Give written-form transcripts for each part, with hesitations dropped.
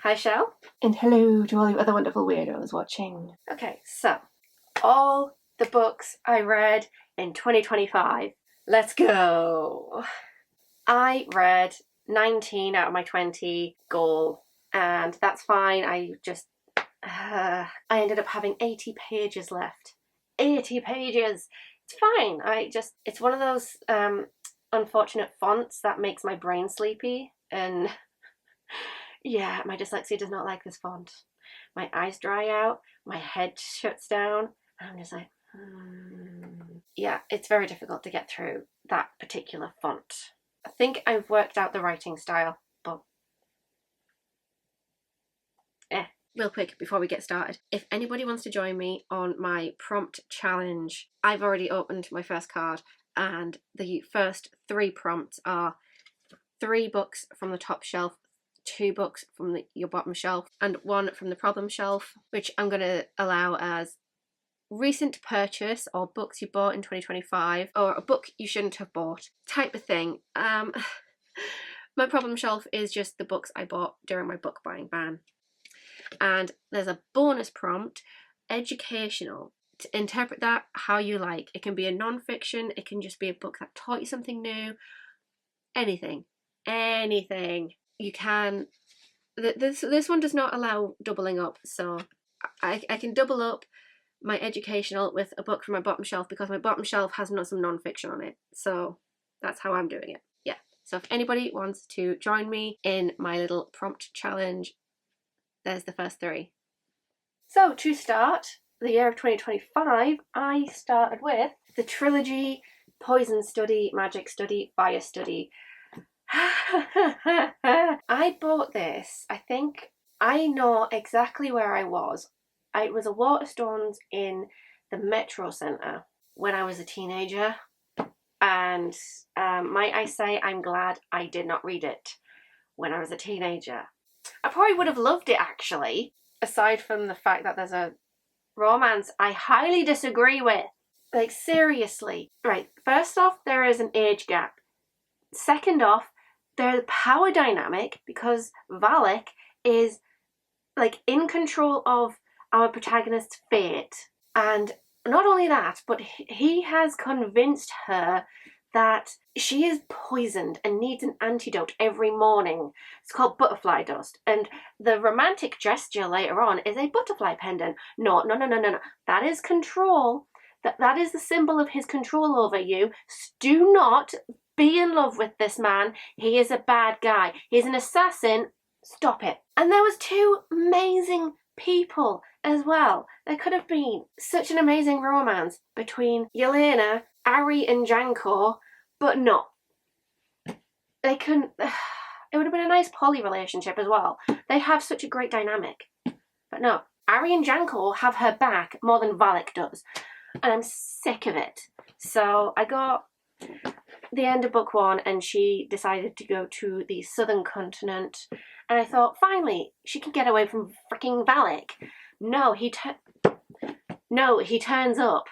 Hi, Shell. And hello to all you other wonderful weirdos watching. Okay, so all the books I read in 2025. Let's go. I read 19 out of my 20 goal, and that's fine. I ended up having 80 pages left. 80 pages! It's fine. It's one of those unfortunate fonts that makes my brain sleepy, and yeah, my dyslexia does not like this font. My eyes dry out, my head shuts down, and I'm just like, Yeah, it's very difficult to get through that particular font. I think I've worked out the writing style, but real quick before we get started, if anybody wants to join me on my prompt challenge, I've already opened my first card, and the first 3 prompts are 3 books from the top shelf, 2 books from your bottom shelf, and 1 from the problem shelf, which I'm going to allow as recent purchase or books you bought in 2025 or a book you shouldn't have bought type of thing. My problem shelf is just the books I bought during my book buying ban. And there's a bonus prompt, educational. To interpret that how you like. It can be a non-fiction, it can just be a book that taught you something new, anything. You can, this one does not allow doubling up, so I can double up my educational with a book from my bottom shelf because my bottom shelf has some non-fiction on it. So that's how I'm doing it. Yeah. So if anybody wants to join me in my little prompt challenge, there's the first 3. So to start the year of 2025, I started with the trilogy Poison Study, Magic Study, Fire Study. I bought this, I think I know exactly where I was. It was a Waterstones in the Metro Centre when I was a teenager, and might I say I'm glad I did not read it when I was a teenager. I probably would have loved it, actually, aside from the fact that there's a romance I highly disagree with. Like, seriously. Right, first off, there is an age gap. Second off, there's a power dynamic because Valak is like in control of our protagonist's fate, and not only that, but he has convinced her that she is poisoned and needs an antidote every morning. It's called butterfly dust, and the romantic gesture later on is a butterfly pendant. No. That is control. That is the symbol of his control over you. Do not be in love with this man. He is a bad guy. He's an assassin. Stop it. And there was 2 amazing people as well. There could have been such an amazing romance between Yelena, Ari and Janko, but no. They couldn't. It would have been a nice poly relationship as well. They have such a great dynamic. But no. Ari and Janko have her back more than Valak does. And I'm sick of it. So I got the end of book 1 and she decided to go to the southern continent, and I thought, finally, she can get away from freaking Valak. No, he turns up.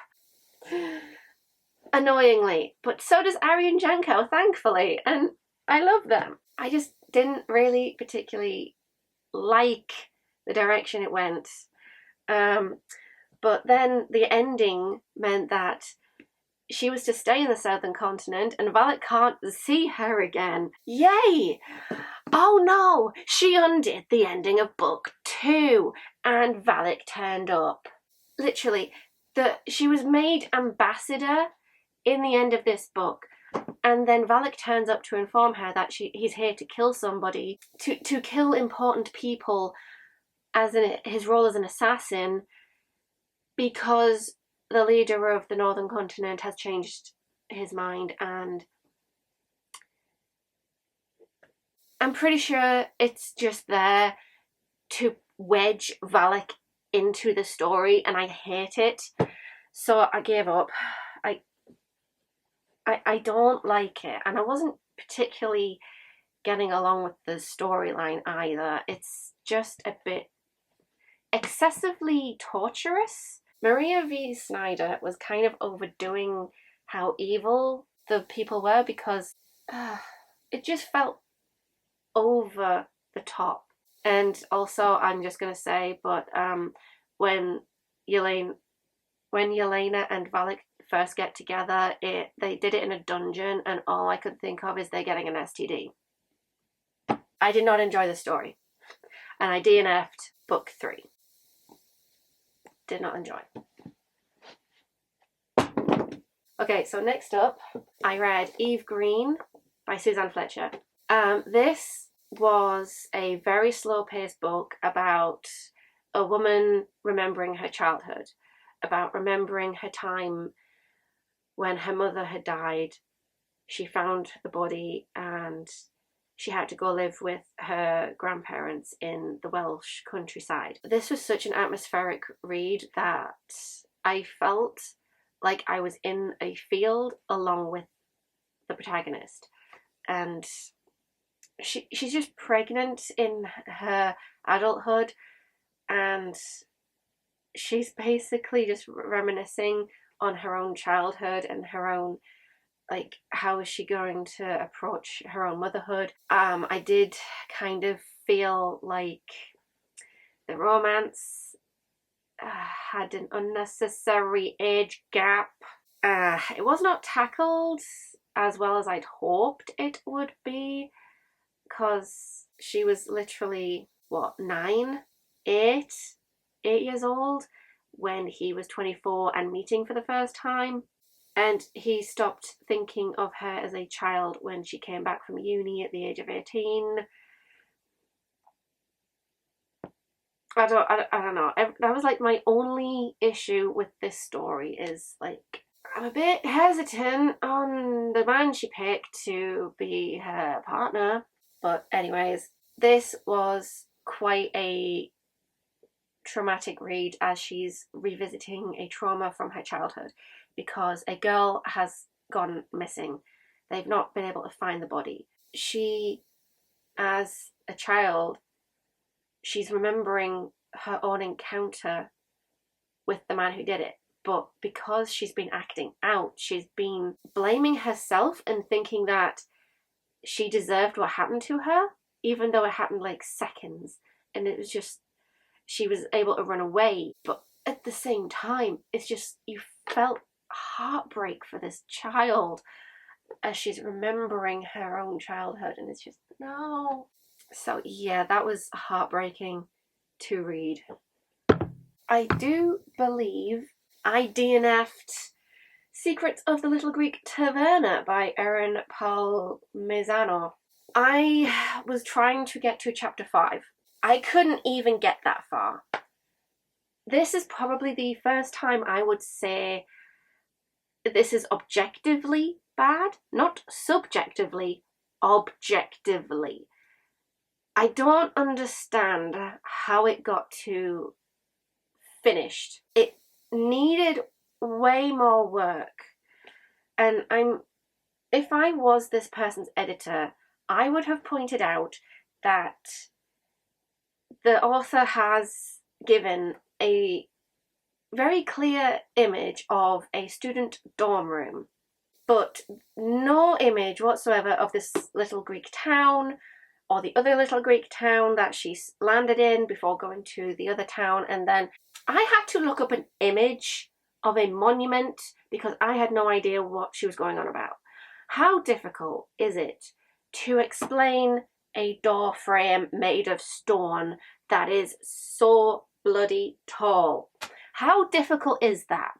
Annoyingly. But so does Ari and Janko, thankfully, and I love them. I just didn't really particularly like the direction it went. But then the ending meant that she was to stay in the southern continent and Valak can't see her again. Yay! Oh no! She undid the ending of book 2 and Valak turned up. Literally, she was made ambassador in the end of this book, and then Valak turns up to inform her that he's here to kill somebody, to kill important people as in his role as an assassin, because the leader of the northern continent has changed his mind, and I'm pretty sure it's just there to wedge Valak into the story, and I hate it. So I gave up. I don't like it, and I wasn't particularly getting along with the storyline either. It's just a bit excessively torturous. Maria V. Snyder was kind of overdoing how evil the people were because it just felt over the top. And also, I'm just gonna say, but when Yelena, when Yelena and Valak first get together, they did it in a dungeon, and all I could think of is they're getting an STD. I did not enjoy the story, and I DNF'd book 3. Did not enjoy. Okay, so next up, I read Eve Green by Suzanne Fletcher. This was a very slow-paced book about a woman remembering her childhood, about remembering her time when her mother had died. She found the body and she had to go live with her grandparents in the Welsh countryside. This was such an atmospheric read that I felt like I was in a field along with the protagonist. And she's just pregnant in her adulthood, and she's basically just reminiscing on her own childhood and her own, like, how is she going to approach her own motherhood. I did kind of feel like the romance had an unnecessary age gap. It was not tackled as well as I'd hoped it would be, because she was literally, what, 8 years old when he was 24 and meeting for the first time. And he stopped thinking of her as a child when she came back from uni at the age of 18. I don't know. That was like my only issue with this story, is like, I'm a bit hesitant on the man she picked to be her partner. But anyways, this was quite a traumatic read, as she's revisiting a trauma from her childhood, because a girl has gone missing. They've not been able to find the body. She, as a child, she's remembering her own encounter with the man who did it. But because she's been acting out, she's been blaming herself and thinking that she deserved what happened to her, even though it happened like seconds. And it was just, she was able to run away. But at the same time, it's just, you felt heartbreak for this child as she's remembering her own childhood. And it's just, no. So yeah, that was heartbreaking to read. I do believe I DNF'd Secrets of the Little Greek Taverna by Erin Palmisano. I was trying to get to chapter 5. I couldn't even get that far. This is probably the first time I would say this is objectively bad, not subjectively, objectively. I don't understand how it got to finished. It needed way more work. And if I was this person's editor, I would have pointed out that the author has given a very clear image of a student dorm room, but no image whatsoever of this little Greek town or the other little Greek town that she landed in before going to the other town. And then I had to look up an image of a monument because I had no idea what she was going on about. How difficult is it to explain a door frame made of stone that is so bloody tall? How difficult is that?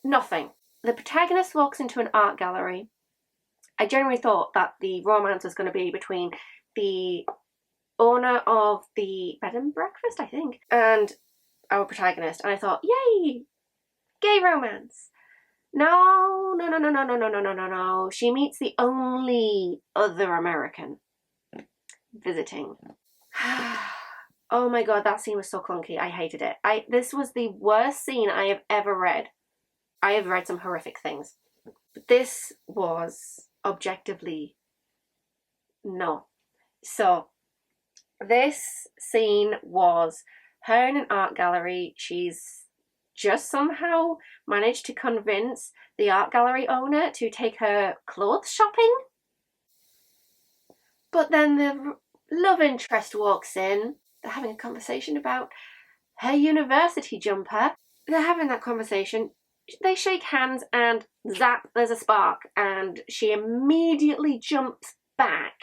Nothing. The protagonist walks into an art gallery. I generally thought that the romance was going to be between the owner of the bed and breakfast, I think, and our protagonist. And I thought, yay, gay romance. No. She meets the only other American visiting. Oh my god, that scene was so clunky. I hated it. This was the worst scene I have ever read. I have read some horrific things, but this was objectively no. So this scene was her in an art gallery. She's just somehow managed to convince the art gallery owner to take her clothes shopping. But then love interest walks in. They're having a conversation about her university jumper. They're having that conversation. They shake hands and zap, there's a spark, and she immediately jumps back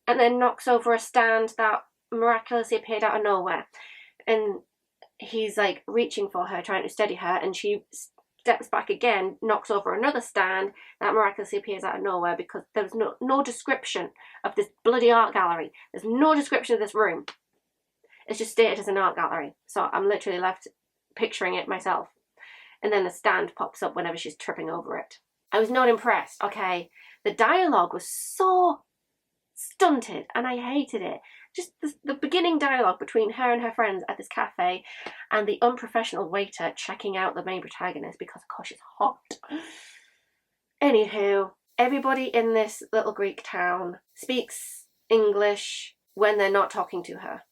and then knocks over a stand that miraculously appeared out of nowhere. And he's like reaching for her, trying to steady her, and she steps back again, knocks over another stand that miraculously appears out of nowhere because there's no description of this bloody art gallery. There's no description of this room. It's just stated as an art gallery. So I'm literally left picturing it myself. And then the stand pops up whenever she's tripping over it. I was not impressed, okay? The dialogue was so stunted and I hated it. Just the beginning dialogue between her and her friends at this cafe and the unprofessional waiter checking out the main protagonist because, of course, she's hot. Anywho, everybody in this little Greek town speaks English when they're not talking to her.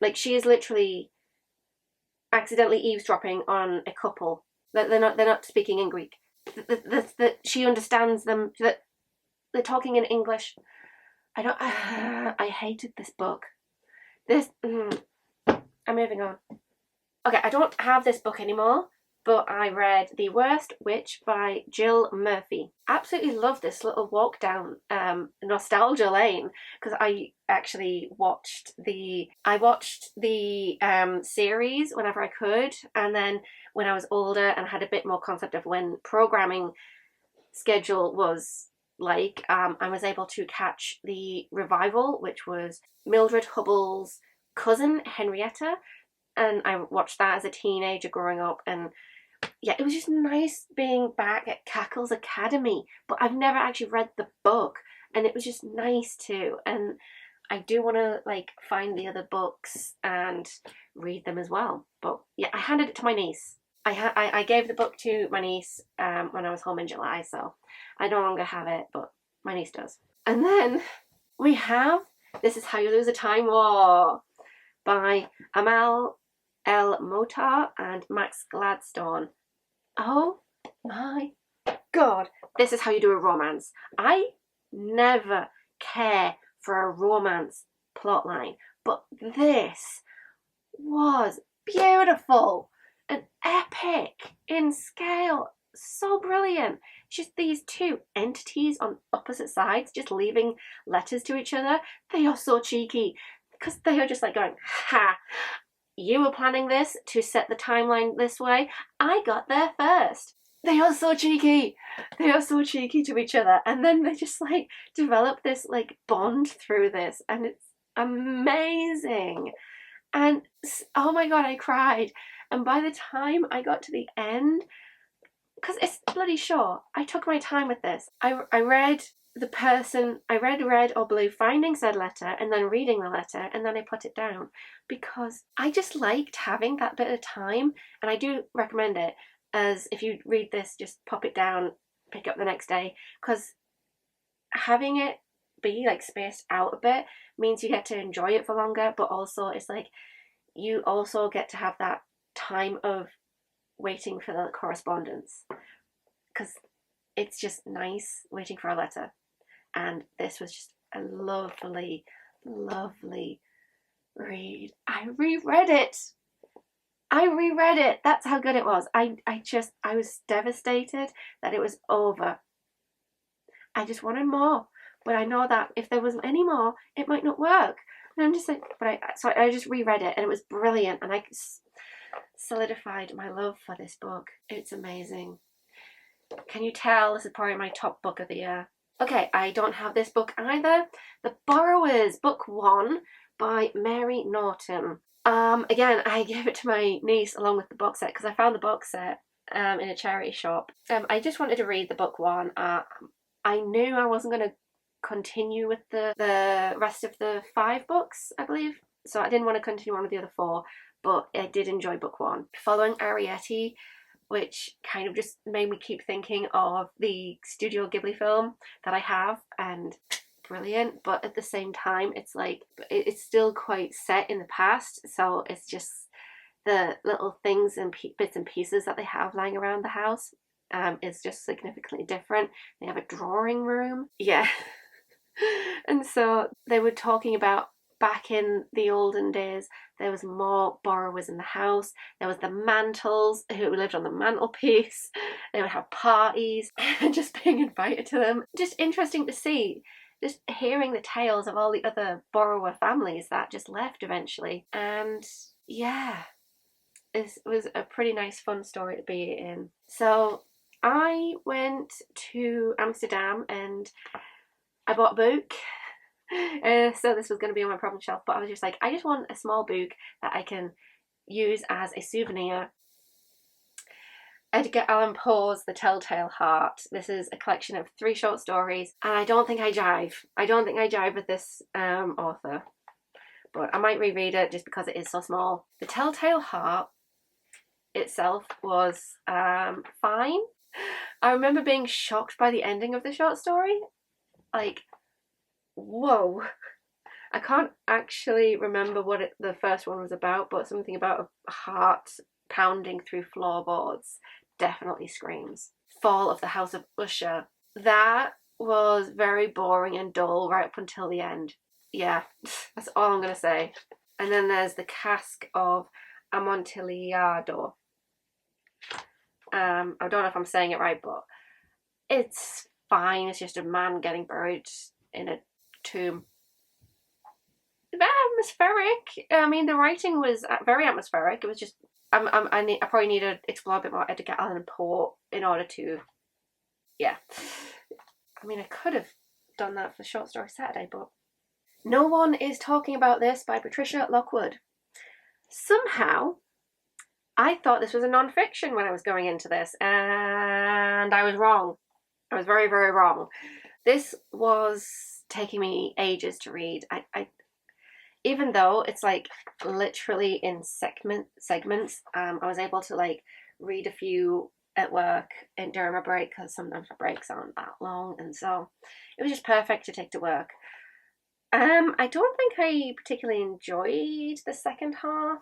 Like, she is literally accidentally eavesdropping on a couple. They're not speaking in Greek. She understands them. That they're talking in English. I hated this book. I'm moving on. Okay, I don't have this book anymore, but I read The Worst Witch by Jill Murphy. Absolutely love this little walk down nostalgia lane because I actually watched the series whenever I could, and then when I was older and had a bit more concept of when programming schedule was like, I was able to catch the revival, which was Mildred Hubbell's cousin Henrietta, and I watched that as a teenager growing up, and yeah, it was just nice being back at Cackle's Academy, but I've never actually read the book, and it was just nice too, and I do want to like find the other books and read them as well. But yeah, I handed it to my niece. I gave the book to my niece when I was home in July, so I no longer have it, but my niece does. And then we have This Is How You Lose a Time War by Amal El Motar and Max Gladstone. Oh my god, this is how you do a romance. I never care for a romance plotline, but this was beautiful and epic in scale. So brilliant. Just these two entities on opposite sides just leaving letters to each other. They are so cheeky because they are just like going, ha, you were planning this to set the timeline this way. I got there first. They are so cheeky. They are so cheeky to each other. And then they just like develop this like bond through this. And it's amazing. And oh my god, I cried. And by the time I got to the end, because it's bloody short, I took my time with this. I read the person, I read red or blue finding said letter and then reading the letter and then I put it down because I just liked having that bit of time, and I do recommend it as if you read this, just pop it down, pick up the next day, because having it be like spaced out a bit means you get to enjoy it for longer, but also it's like you also get to have that time of waiting for the correspondence because it's just nice waiting for a letter. And this was just a lovely, lovely read. I reread it. That's how good it was. I was devastated that it was over. I just wanted more, but I know that if there wasn't any more, it might not work. And I'm just like, so I just reread it and it was brilliant, and I solidified my love for this book. It's amazing. Can you tell this is probably my top book of the year? Okay, I don't have this book either. The Borrowers, book 1 by Mary Norton. Again, I gave it to my niece along with the box set because I found the box set in a charity shop. I just wanted to read the book 1. I knew I wasn't going to continue with the rest of the 5 books, I believe. So I didn't want to continue on with the other 4, but I did enjoy book 1. Following Arrietty, which kind of just made me keep thinking of the Studio Ghibli film that I have, and brilliant, but at the same time it's like it's still quite set in the past, so it's just the little things and bits and pieces that they have lying around the house is just significantly different. They have a drawing room. Yeah. And so they were talking about back in the olden days, there was more borrowers in the house. There was the mantles who lived on the mantelpiece. They would have parties and just being invited to them. Just interesting to see, just hearing the tales of all the other borrower families that just left eventually. And yeah, it was a pretty nice, fun story to be in. So I went to Amsterdam and I bought a book. So this was going to be on my problem shelf, but I was just like, I just want a small book that I can use as a souvenir. Edgar Allan Poe's The Telltale Heart. This is a collection of 3 short stories, and I don't think I jive. I don't think I jive with this author, but I might reread it just because it is so small. The Telltale Heart itself was fine. I remember being shocked by the ending of the short story. Like, whoa. I can't actually remember what the first one was about, but something about a heart pounding through floorboards definitely screams. Fall of the House of Usher. That was very boring and dull right up until the end. Yeah, that's all I'm going to say. And then there's The Cask of Amontillado. I don't know if I'm saying it right, but it's fine. It's just a man getting buried in a tomb. Atmospheric. I mean, the writing was very atmospheric. It was just I probably need to explore a bit more Edgar Allan Poe in order to, yeah. I mean, I could have done that for Short Story Saturday, but No One Is Talking About This by Patricia Lockwood. Somehow, I thought this was a non-fiction when I was going into this, and I was wrong. I was very, very wrong. This was taking me ages to read. I even though it's like literally in segments, I was able to like read a few at work and during my break, because sometimes my breaks aren't that long, and so it was just perfect to take to work. I don't think I particularly enjoyed the second half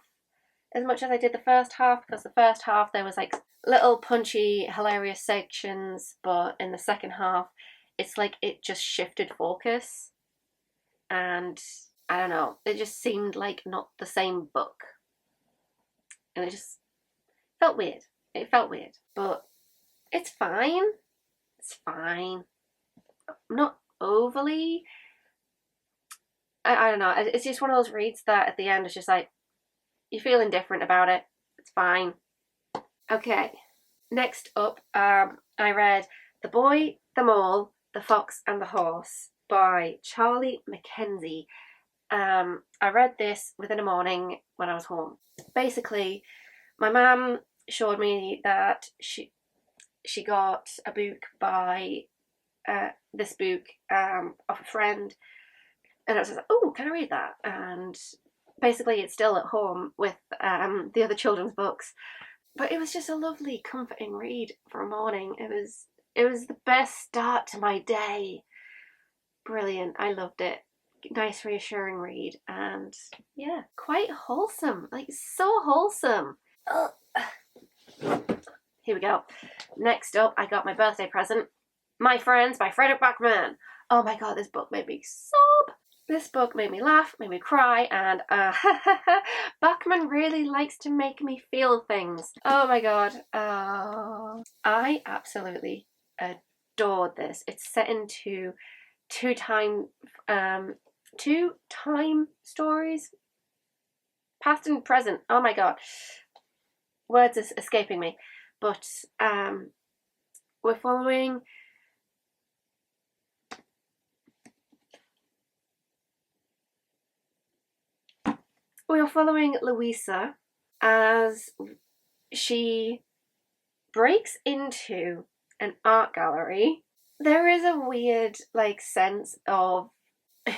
as much as I did the first half, because the first half there was like little punchy, hilarious sections, but in the second half, it's like it just shifted focus, and I don't know, it just seemed like not the same book. And it just felt weird. It felt weird. But it's fine. It's fine. Not overly. I don't know. It's just one of those reads that at the end is just like, you feel indifferent about it. It's fine. Okay. Next up, I read The Boy, the Mole, the Fox and the Horse by Charlie Mackenzie. I read this within a morning when I was home. Basically, my mum showed me that she got a book by this book of a friend, and I was like, oh, can I read that? And basically it's still at home with the other children's books, but it was just a lovely, comforting read for a morning. It was the best start to my day. Brilliant. I loved it. Nice, reassuring read, and yeah, quite wholesome. Like, so wholesome. Ugh. Here we go. Next up, I got my birthday present, My Friends by Frederick Backman. Oh my god, this book made me sob. This book made me laugh, made me cry, and Bachman really likes to make me feel things. Oh my god. I absolutely adored this. It's set into two time stories, past and present. Oh my god, words is escaping me. But we're following Louisa as she breaks into an art gallery. There is a weird like sense of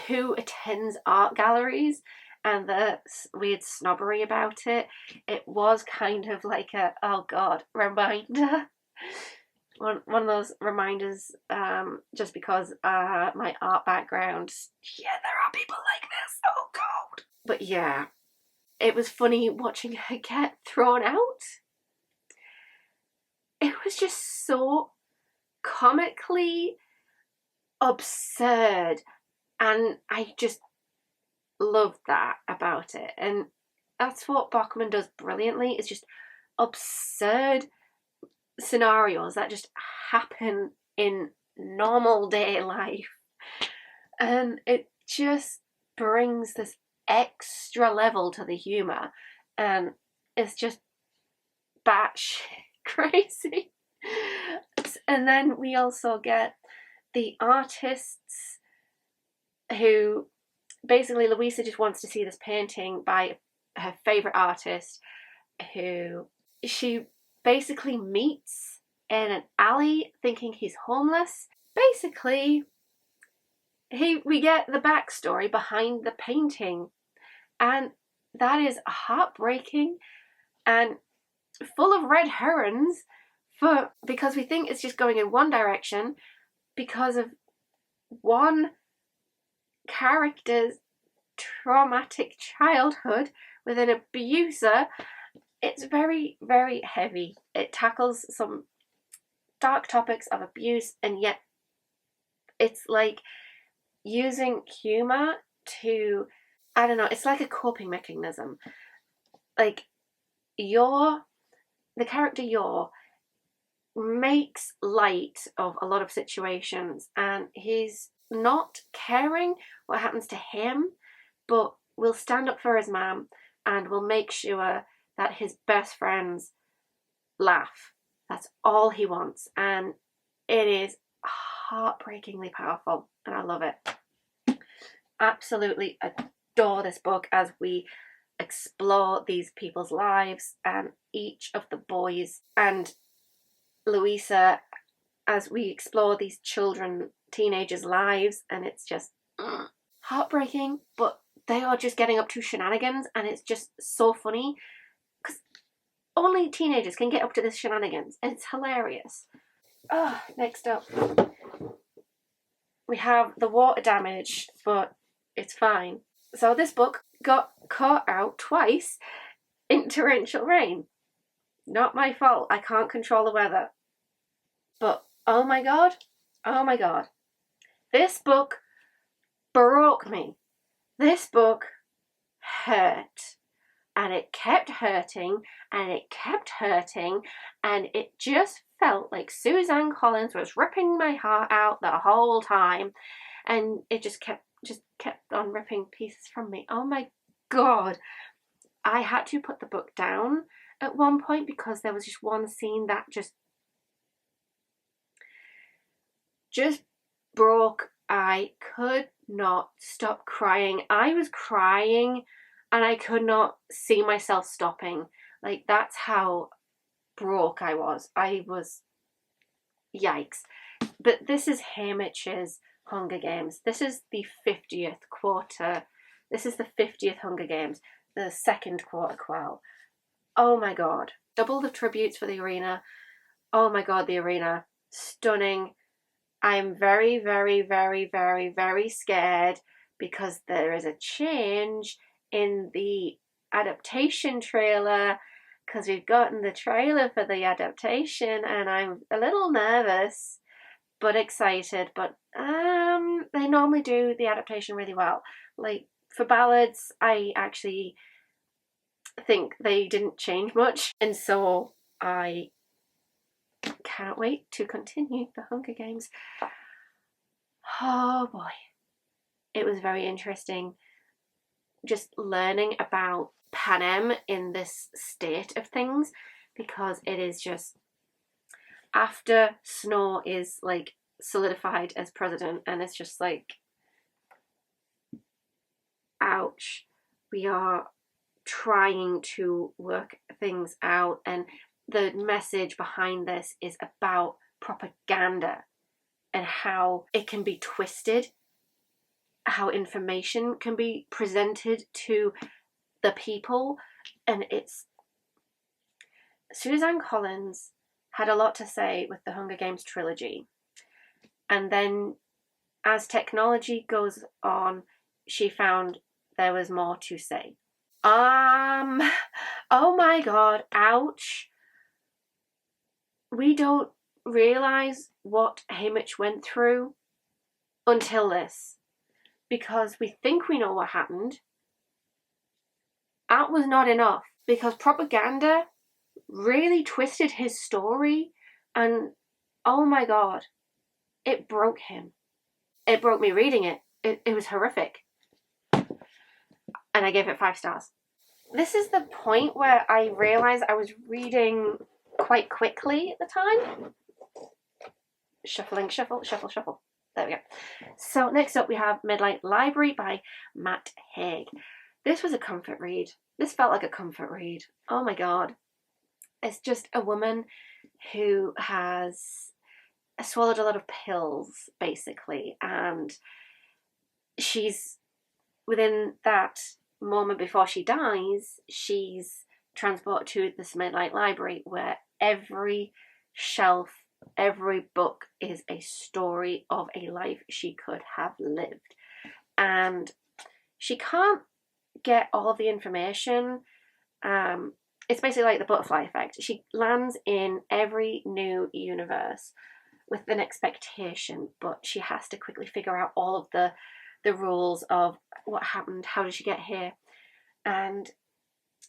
who attends art galleries and the weird snobbery about it. It was kind of like a, oh god, reminder. One of those reminders, just because my art background, yeah, there are people like this, oh god. But yeah, it was funny watching her get thrown out. It was just so comically absurd And I just love that about it. And that's what Bachman does brilliantly, is just absurd scenarios that just happen in normal day life. And it just brings this extra level to the humour. And it's just batshit crazy. And then we also get the artists who basically, Louisa just wants to see this painting by her favourite artist, who she basically meets in an alley thinking he's homeless. Basically, we get the backstory behind the painting, and that is heartbreaking and full of red herrings because we think it's just going in one direction because of one character's traumatic childhood with an abuser. It's very, very heavy. It tackles some dark topics of abuse, and yet it's like using humor to, I don't know, it's like a coping mechanism. Like, the character Yor makes light of a lot of situations, and he's not caring what happens to him, but will stand up for his mum and will make sure that his best friends laugh. That's all he wants, and it is heartbreakingly powerful, and I love it. Absolutely adore this book as we explore these people's lives and each of the boys and Louisa as we explore these teenagers' lives, and it's just heartbreaking, but they are just getting up to shenanigans, and it's just so funny because only teenagers can get up to this shenanigans, and it's hilarious. Next up, we have the water damage, but it's fine. So this book got caught out twice in torrential rain. Not my fault. I can't control the weather. But oh my god, this book broke me. This book hurt. And it kept hurting, and it kept hurting, and it just felt like Suzanne Collins was ripping my heart out the whole time, and it just kept on ripping pieces from me. Oh my god. I had to put the book down at one point because there was just one scene that just broke. I could not stop crying. I was crying and I could not see myself stopping. Like, that's how broke I was. I was, yikes. But this is Haymitch's Hunger Games. This is the 50th quarter. This is the 50th Hunger Games, the second quarter quell. Oh my god. Double the tributes for the arena. Oh my god, the arena. Stunning. I'm very, very, very, very, very scared because there is a change in the adaptation trailer, because we've gotten the trailer for the adaptation, and I'm a little nervous but excited. But they normally do the adaptation really well. Like, for ballads, I actually think they didn't change much, and so I can't wait to continue the Hunger Games. Oh boy, it was very interesting just learning about Panem in this state of things, because it is just, after Snow is like solidified as president, and it's just like, ouch, we are trying to work things out, and the message behind this is about propaganda and how it can be twisted, how information can be presented to the people. And it's, Suzanne Collins had a lot to say with the Hunger Games trilogy, and then as technology goes on, she found there was more to say. Oh my god, ouch. We don't realise what Haymitch went through until this. because we think we know what happened, that was not enough, because propaganda really twisted his story, and oh my god, it broke him. It broke me reading it. It was horrific. And I gave it 5 stars. This is the point where I realized I was reading quite quickly at the time. Shuffling, shuffle, shuffle, shuffle. There we go. So next up we have Midnight Library by Matt Haig. This was a comfort read. This felt like a comfort read. Oh my god. It's just a woman who has swallowed a lot of pills, basically, and she's, within that moment before she dies, she's transported to this Midnight Library where every shelf, every book is a story of a life she could have lived. And she can't get all the information. It's basically like the butterfly effect. She lands in every new universe with an expectation, but she has to quickly figure out all of the rules of what happened, how did she get here. And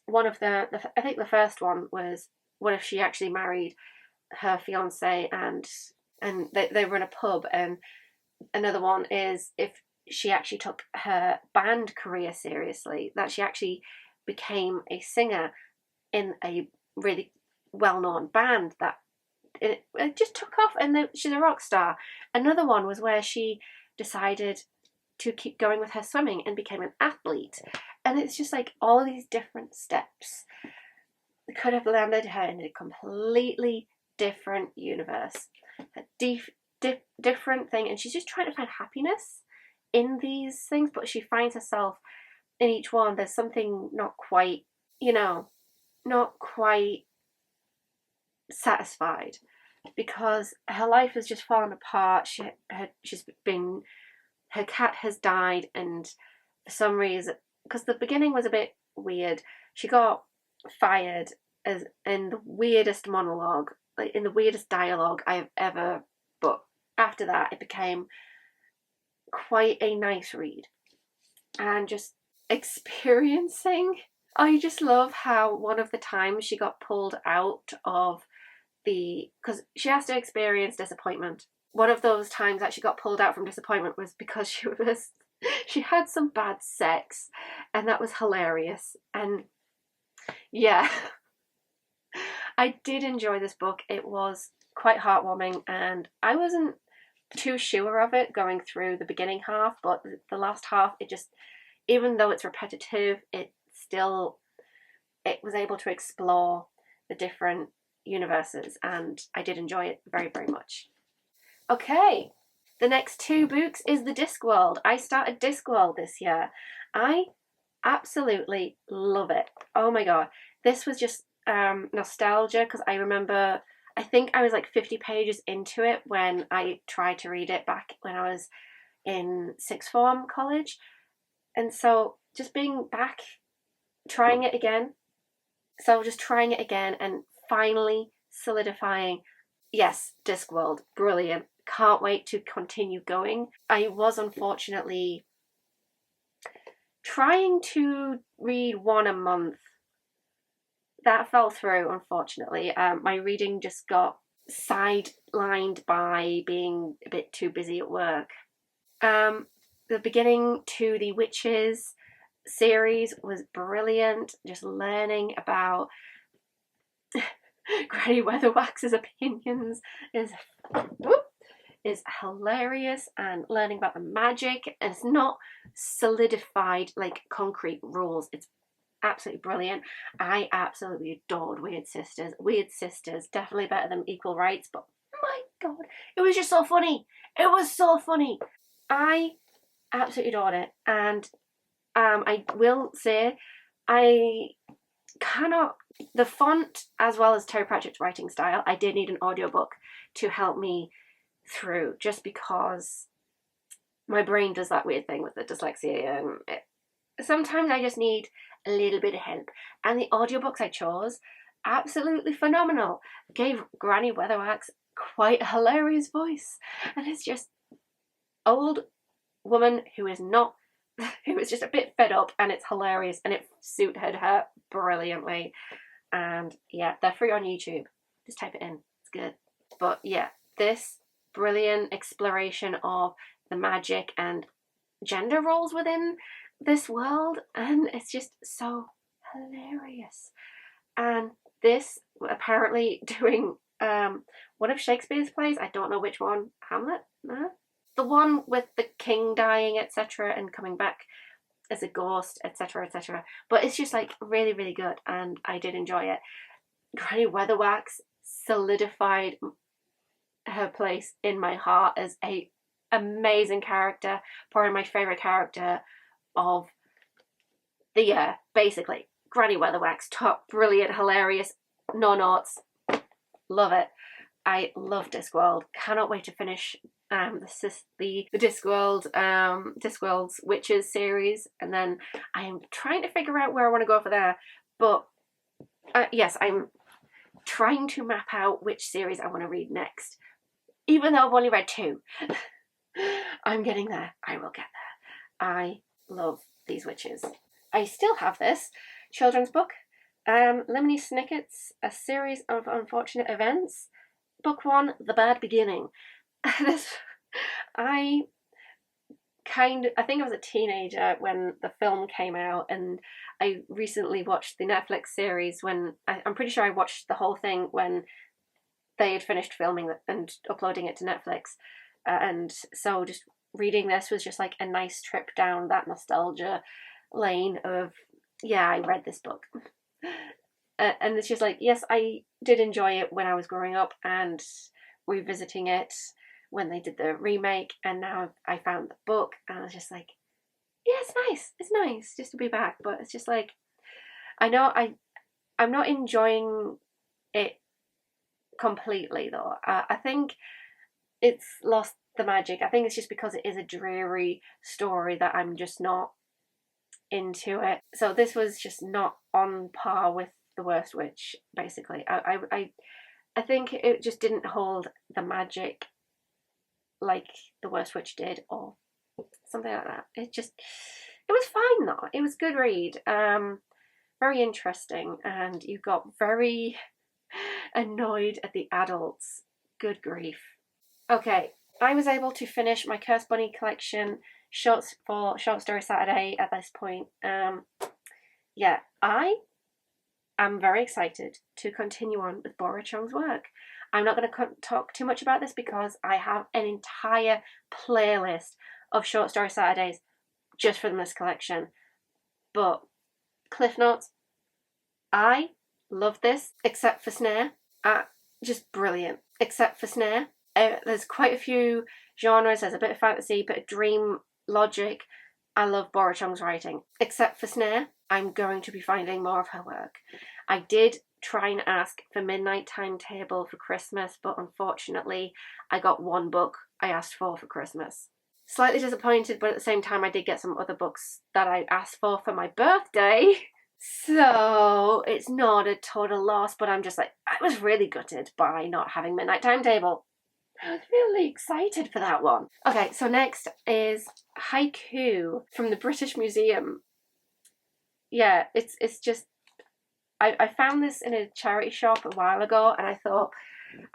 one of the I think the first one was, what if she actually married her fiance and they run a pub. And another one is, if she actually took her band career seriously, that she actually became a singer in a really well-known band that it just took off, and she's a rock star. Another one was where she decided to keep going with her swimming and became an athlete. And it's just like all these different steps could have landed her in a completely different universe, a different thing, and she's just trying to find happiness in these things, but she finds herself in each one, there's something not quite, not quite satisfied, because her life has just fallen apart. Her cat has died, and for some reason, because the beginning was a bit weird, she got fired as in the weirdest monologue, like in the weirdest dialogue I've ever, but after that it became quite a nice read. And just experiencing, I just love how one of the times she got pulled out of because she has to experience disappointment. One of those times that she got pulled out from disappointment was because she had some bad sex, and that was hilarious. And yeah, I did enjoy this book. It was quite heartwarming, and I wasn't too sure of it going through the beginning half, but the last half, it just, even though it's repetitive, it was able to explore the different universes, and I did enjoy it very, very much. Okay, the next 2 books is the Discworld. I started Discworld this year. I absolutely love it. Oh my god, this was just nostalgia, because I remember, I think I was like 50 pages into it when I tried to read it back when I was in 6th form college, and so just being back, trying it again, and finally solidifying, yes, Discworld, brilliant, can't wait to continue going. I was unfortunately trying to read 1 a month. That fell through, unfortunately. My reading just got sidelined by being a bit too busy at work. The beginning to the Witches series was brilliant, just learning about Granny Weatherwax's opinions is hilarious, and learning about the magic, and it's not solidified like concrete rules. It's absolutely brilliant. I absolutely adored Weird Sisters. Weird Sisters, definitely better than Equal Rights, but my god, it was just so funny. It was so funny. I absolutely adored it, and I will say, I cannot, the font as well as Terry Pratchett's writing style, I did need an audiobook to help me through, just because my brain does that weird thing with the dyslexia, and sometimes I just need a little bit of help. And the audiobooks I chose, absolutely phenomenal. Gave Granny Weatherwax quite a hilarious voice, and it's just old woman who is not, who is just a bit fed up, and it's hilarious, and it suited her brilliantly. And yeah, they're free on YouTube. Just type it in. It's good. But yeah, this brilliant exploration of the magic and gender roles within this world, and it's just so hilarious. And this apparently doing one of Shakespeare's plays, I don't know which one, Hamlet? No? The one with the king dying, etc., and coming back as a ghost, etc., etc. But it's just like really, really good, and I did enjoy it. Granny Weatherwax solidified her place in my heart as a amazing character, probably my favourite character of the year, basically. Granny Weatherwax, top, brilliant, hilarious, no notes, love it. I love Discworld. Cannot wait to finish the Discworld's Witches series, and then I am trying to figure out where I want to go for there. But yes, I'm trying to map out which series I want to read next. Even though I've only read 2, I'm getting there. I will get there. I love these witches. I still have this children's book, Lemony Snicket's A Series of Unfortunate Events. Book 1, The Bad Beginning. I think I was a teenager when the film came out, and I recently watched the Netflix series when, I'm pretty sure I watched the whole thing when they had finished filming it and uploading it to Netflix. And so just reading this was just like a nice trip down that nostalgia lane of, yeah, I read this book. And it's just like, yes, I did enjoy it when I was growing up, and revisiting it when they did the remake, and now I found the book, and I was just like, yeah, it's nice just to be back. But it's just like, I know I'm not enjoying it completely though. I think it's lost the magic. I think it's just because it is a dreary story that I'm just not into it. So this was just not on par with The Worst Witch, basically. I think it just didn't hold the magic like The Worst Witch did, or something like that. It was fine though. It was a good read. Very interesting, and you got very annoyed at the adults. Good grief. Okay, I was able to finish my Cursed Bunny collection for Short Story Saturday at this point. Yeah, I am very excited to continue on with Bora Chung's work. I'm not going to talk too much about this because I have an entire playlist of Short Story Saturdays just from this collection. But Cliff Notes, I love this, except for Snare. Just brilliant, except for Snare. There's quite a few genres. There's a bit of fantasy, bit of dream logic. I love Bora Chung's writing. Except for Snare, I'm going to be finding more of her work. I did try and ask for Midnight Timetable for Christmas, but unfortunately I got one book I asked for Christmas. Slightly disappointed, but at the same time I did get some other books that I asked for my birthday. So it's not a total loss, but I'm just like, I was really gutted by not having Midnight Timetable. I was really excited for that one. Okay, so next is Haiku from the British Museum. Yeah, it's just, I found this in a charity shop a while ago, and I thought,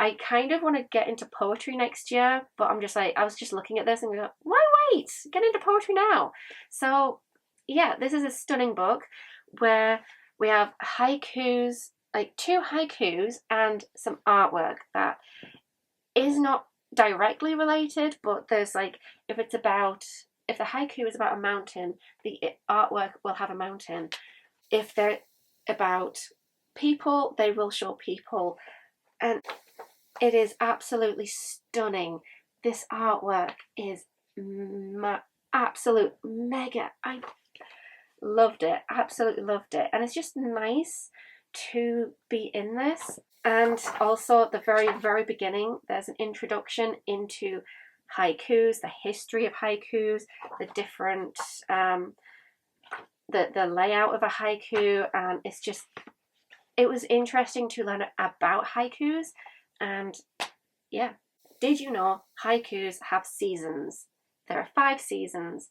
I kind of want to get into poetry next year, but I'm just like, I was just looking at this and go, why wait? Get into poetry now. So yeah, this is a stunning book where we have haikus, like 2 haikus and some artwork that is not directly related, but there's like, if the haiku is about a mountain, the artwork will have a mountain. If they're about people, they will show people, and it is absolutely stunning. This artwork is absolute mega. I loved it, absolutely loved it, and it's just nice to be in this. And also at the very, very beginning, there's an introduction into haikus, the history of haikus, the different, the layout of a haiku, and it was interesting to learn about haikus. And yeah, did you know haikus have seasons? There are 5 seasons.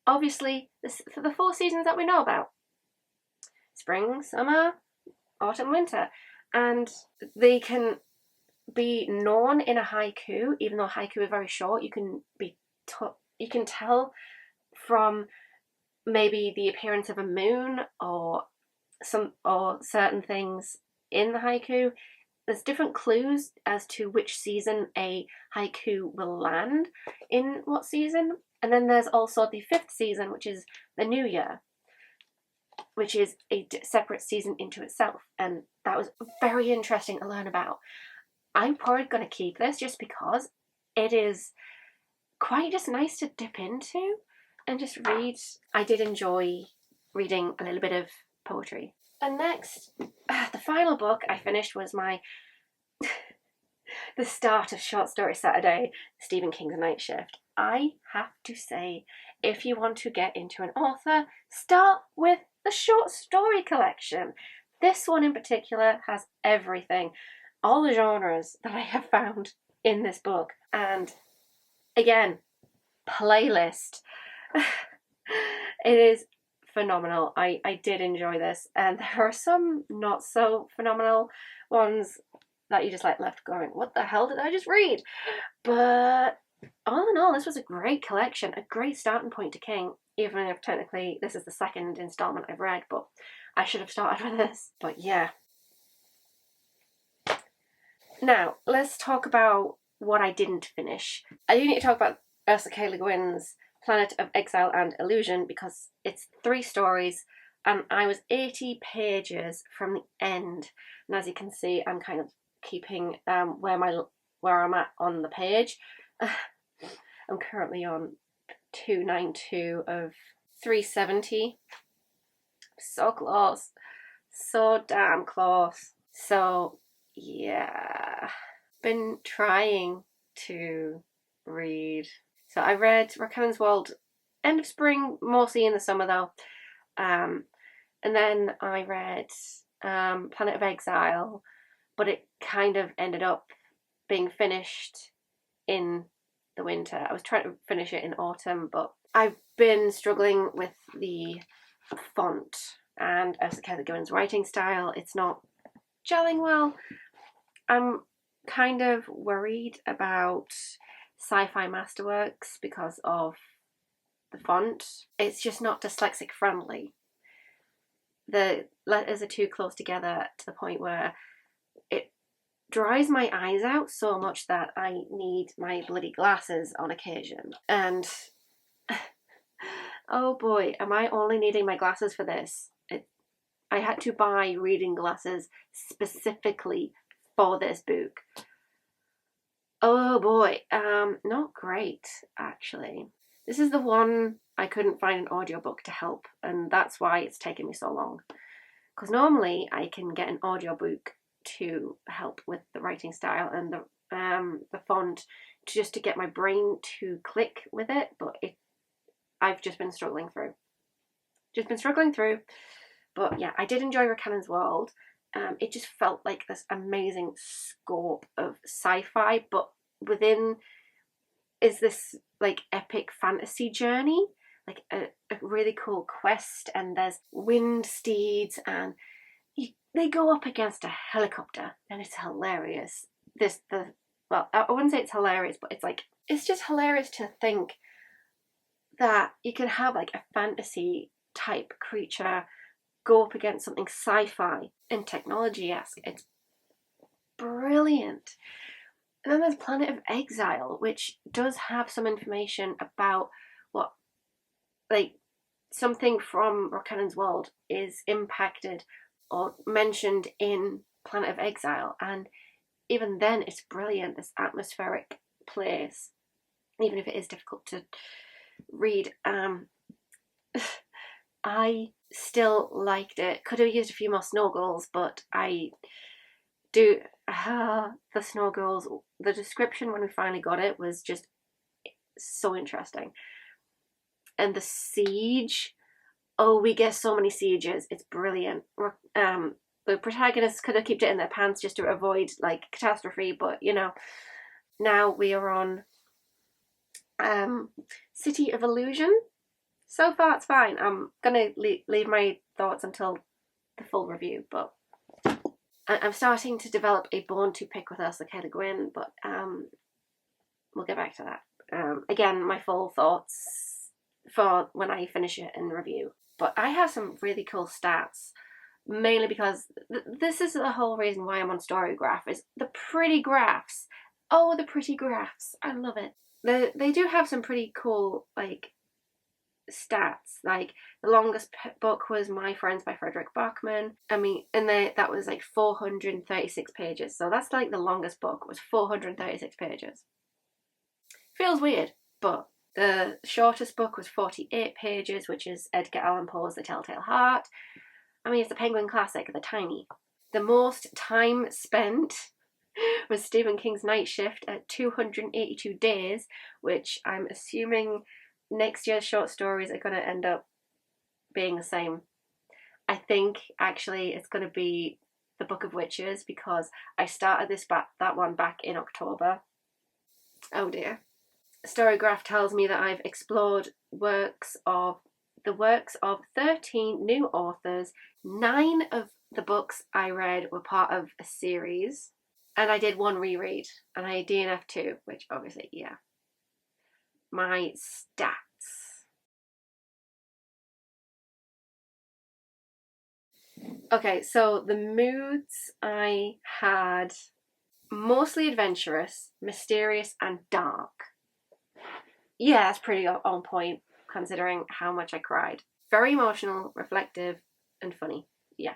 Obviously, for the 4 seasons that we know about. Spring, summer, autumn, winter. And they can be known in a haiku, even though haiku is very short. You can tell from maybe the appearance of a moon or certain things in the haiku. There's different clues as to which season a haiku will land in what season. And then there's also the 5th season, which is the New Year, which is a separate season into itself. And that was very interesting to learn about. I'm probably going to keep this just because it is quite just nice to dip into and just read. I did enjoy reading a little bit of poetry. And next, the final book I finished was the start of Short Story Saturday, Stephen King's Night Shift. I have to say, if you want to get into an author, start with the short story collection. This one in particular has everything, all the genres that I have found in this book. And again, playlist. It is phenomenal. I did enjoy this, and there are some not so phenomenal ones that you just left going, what the hell did I just read? But all in all, this was a great collection, a great starting point to King, even if technically this is the 2nd installment I've read, but I should have started with this. But yeah. Now, let's talk about what I didn't finish. I do need to talk about Ursula K. Le Guin's Planet of Exile and Illusion because it's 3 stories and I was 80 pages from the end. And as you can see, I'm kind of keeping where I'm at on the page. I'm currently on 292 of 370. So close. So damn close. So yeah. Been trying to read. So I read Raccoon's World end of spring, mostly in the summer though. And then I read Planet of Exile, but it kind of ended up being finished in the winter. I was trying to finish it in autumn, but I've been struggling with the font and Ursula K. Le Guin's writing style. It's not gelling well. I'm kind of worried about sci-fi masterworks because of the font. It's just not dyslexic friendly. The letters are too close together to the point where it dries my eyes out so much that I need my bloody glasses on occasion. And oh boy, am I only needing my glasses for this. I had to buy reading glasses specifically for this book. Oh boy, not great actually. This is the one I couldn't find an audiobook to help, and that's why it's taken me so long. Because normally I can get an audiobook to help with the writing style and the font just to get my brain to click with it, but I've just been struggling through. But yeah, I did enjoy Raccoon's World. It just felt like this amazing scope of sci-fi, but within is this epic fantasy journey, a really cool quest, and there's wind steeds and they go up against a helicopter and it's hilarious. I wouldn't say it's hilarious, but it's just hilarious to think that you can have a fantasy type creature go up against something sci-fi and technology-esque. It's brilliant. And then there's Planet of Exile, which does have some information about what something from Raccoon's World is impacted or mentioned in Planet of Exile, and even then it's brilliant, this atmospheric place, even if it is difficult to read. I still liked it. Could have used a few more snow ghouls, but I do the snow ghouls, the description when we finally got it was just so interesting. And the siege, oh, we get so many sieges, it's brilliant. The protagonists could have kept it in their pants just to avoid catastrophe, but now we are on City of Illusion. So far it's fine. I'm gonna leave my thoughts until the full review, but I'm starting to develop a bone to pick with Ursula K. Le Guin, but we'll get back to that. Again, my full thoughts for when I finish it and review. But I have some really cool stats, mainly because this is the whole reason why I'm on StoryGraph, is the pretty graphs. Oh, the pretty graphs. I love it. They do have some pretty cool, like, stats. Like, the longest book was My Friends by Frederick Bachman. I mean, and that was like 436 pages. So that's like the longest book was 436 pages. Feels weird, but the shortest book was 48 pages, which is Edgar Allan Poe's The Telltale Heart. I mean, it's a Penguin classic, they're tiny. The most time spent was Stephen King's Night Shift at 282 days, which I'm assuming next year's short stories are going to end up being the same. I think actually it's going to be The Book of Witches, because I started that one back in October. Oh dear. StoryGraph tells me that I've explored the works of 13 new authors. 9 of the books I read were part of a series, and I did one reread, and I DNF 2, which obviously, yeah. My stats. Okay, so the moods I had: mostly adventurous, mysterious, and dark. Yeah, that's pretty on point considering how much I cried. Very emotional, reflective, and funny. Yeah.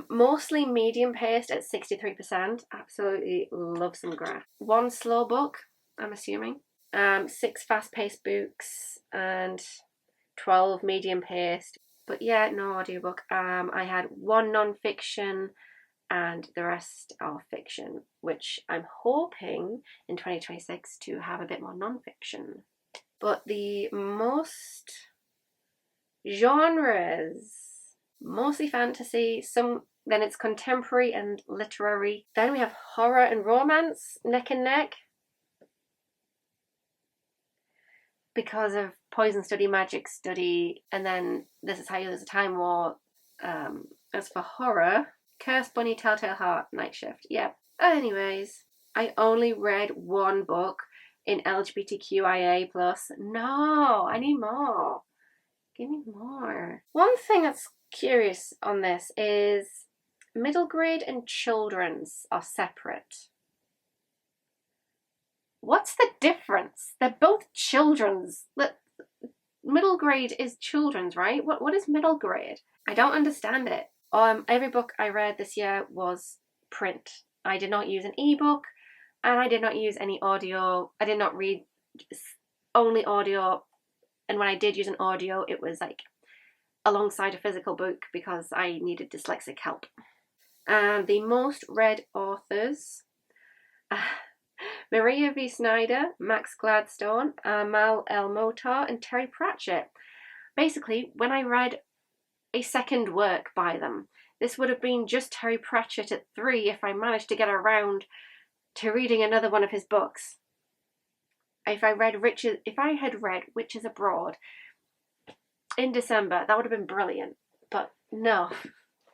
Mostly medium paced at 63%. Absolutely love some graph. 1 slow book, I'm assuming. 6 fast paced books and 12 medium paced. But yeah, no audiobook. I had 1 non-fiction and the rest are fiction, which I'm hoping in 2026 to have a bit more non-fiction. But the most genres, mostly fantasy, then it's contemporary and literary. Then we have horror and romance neck and neck, because of Poison Study, Magic Study, and then This Is How You Lose a Time War. As for horror, Cursed Bunny, Telltale Heart, Night Shift. Yep. Anyways, I only read 1 book in LGBTQIA+. No, I need more. Give me more. One thing that's curious on this is middle grade and children's are separate. What's the difference? They're both children's. Middle grade is children's, right? What is middle grade? I don't understand it. Every book I read this year was print. I did not use an ebook, and I did not use any audio. I did not read only audio, and when I did use an audio, it was like alongside a physical book because I needed dyslexic help. The most read authors: Maria V. Snyder, Max Gladstone, Mal El Motar, and Terry Pratchett. Basically, when I read a second work by them, this would have been just Terry Pratchett at 3 if I managed to get around to reading another one of his books. If I had read Witches Abroad in December, that would have been brilliant. But no.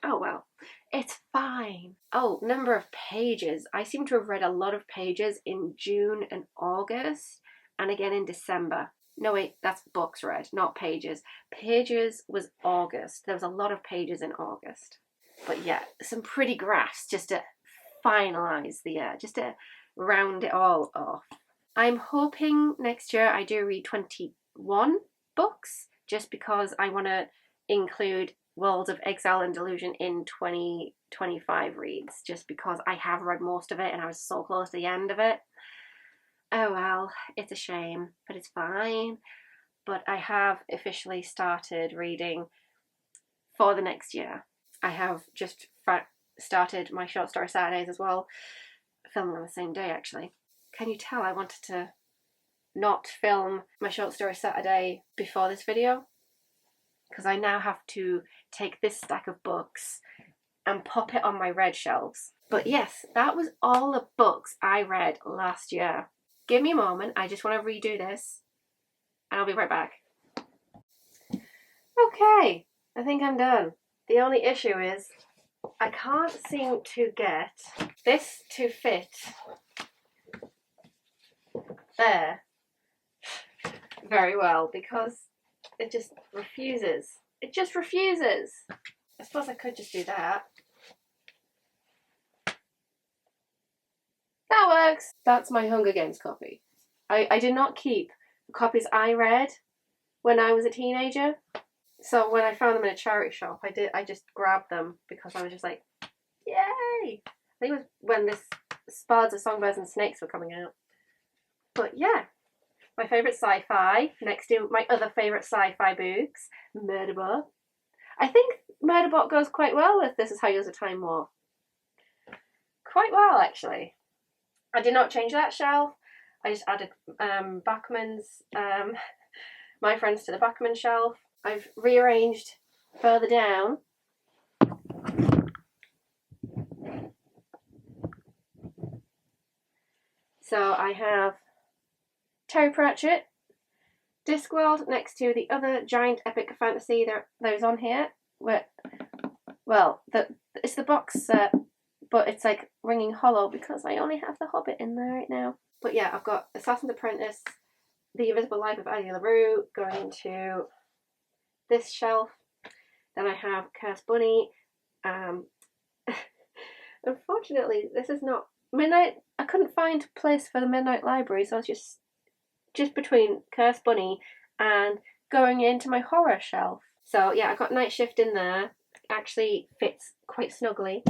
Oh well. It's fine. Oh, number of pages. I seem to have read a lot of pages in June and August, and again in December. No, wait, that's books read, not pages. Pages was August. There was a lot of pages in August. But yeah, some pretty graphs just to finalise the year, just to round it all off. I'm hoping next year I do read 21 books, just because I want to include Worlds of Exile and Delusion in 2025 reads, just because I have read most of it and I was so close to the end of it. Oh well, it's a shame, but it's fine. But I have officially started reading for the next year. I have just started my short story Saturdays as well, filming on the same day actually. Can you tell I wanted to not film my short story Saturday before this video? Because I now have to take this stack of books and pop it on my read shelves. But yes, that was all the books I read last year. Give me a moment, I just want to redo this and I'll be right back. Okay, I think I'm done. The only issue is I can't seem to get this to fit there very well because it just refuses. It just refuses. I suppose I could just do that. That works. That's my Hunger Games copy. I did not keep the copies I read when I was a teenager. So when I found them in a charity shop, I just grabbed them because I was just like, yay! I think it was when this Spards of Songbirds and Snakes were coming out. But yeah, my favourite sci-fi, next to my other favourite sci-fi books, Murderbot. I think Murderbot goes quite well with This Is How You Use a Time Warp. Quite well, actually. I did not change that shelf. I just added Bachman's, My Friends to the Bachman shelf. I've rearranged further down. So I have Terry Pratchett, Discworld next to the other giant epic fantasy there's on here. It's the box set, but it's like ringing hollow because I only have The Hobbit in there right now. But yeah, I've got Assassin's Apprentice, The Invisible Life of Addie LaRue going into this shelf. Then I have Cursed Bunny. Unfortunately, this is not Midnight. I couldn't find a place for the Midnight Library, so I was just between Cursed Bunny and going into my horror shelf. So yeah, I've got Night Shift in there. Actually fits quite snugly.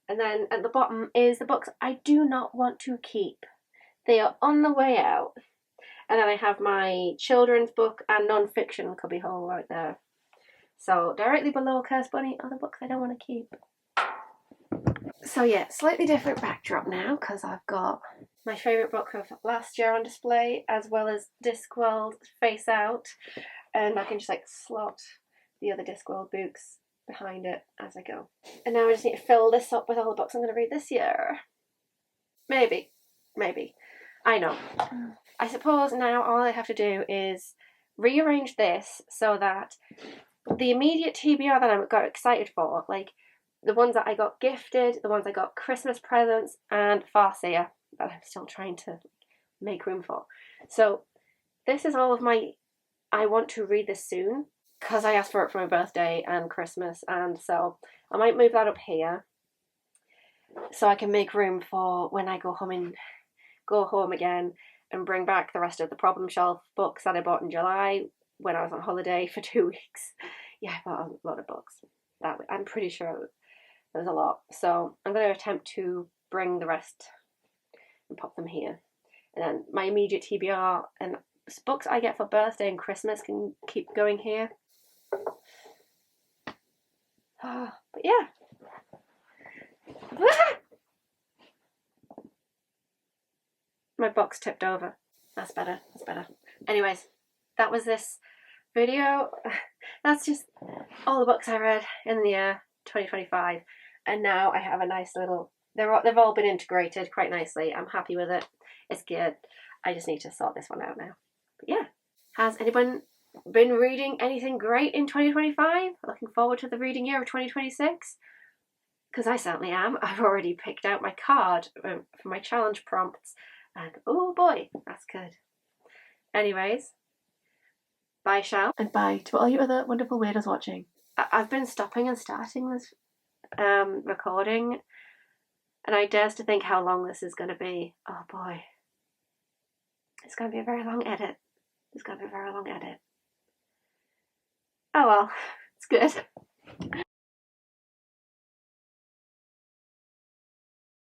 And then at the bottom is the books I do not want to keep. They are on the way out. And then I have my children's book and non-fiction cubbyhole right there. So directly below Cursed Bunny are the books I don't want to keep. So yeah, slightly different backdrop now because I've got my favourite book of last year on display as well as Discworld Face Out, and I can just like slot the other Discworld books behind it as I go. And now I just need to fill this up with all the books I'm going to read this year. Maybe. I know. I suppose now all I have to do is rearrange this so that the immediate TBR that I got excited for, like the ones that I got gifted, the ones I got Christmas presents, and Farseer that I'm still trying to make room for. So this is all of my I want to read this soon because I asked for it for my birthday and Christmas, and so I might move that up here so I can make room for when I go home again and bring back the rest of the problem shelf books that I bought in July when I was on holiday for 2 weeks. Yeah, I bought a lot of books. I'm pretty sure there was a lot. So I'm going to attempt to bring the rest and pop them here. And then my immediate TBR and books I get for birthday and Christmas can keep going here. But yeah. My box tipped over. That's better. Anyways, that was this video. That's just all the books I read in the year 2025. And now I have a nice little... They've all been integrated quite nicely. I'm happy with it. It's good. I just need to sort this one out now. But yeah. Has anyone been reading anything great in 2025? Looking forward to the reading year of 2026? Because I certainly am. I've already picked out my card for my challenge prompts. And oh boy, that's good. Anyways, bye, Shal. And bye to all you other wonderful weirdos watching. I've been stopping and starting this recording, and I dare to think how long this is going to be. Oh boy. It's going to be a very long edit. Oh well, it's good.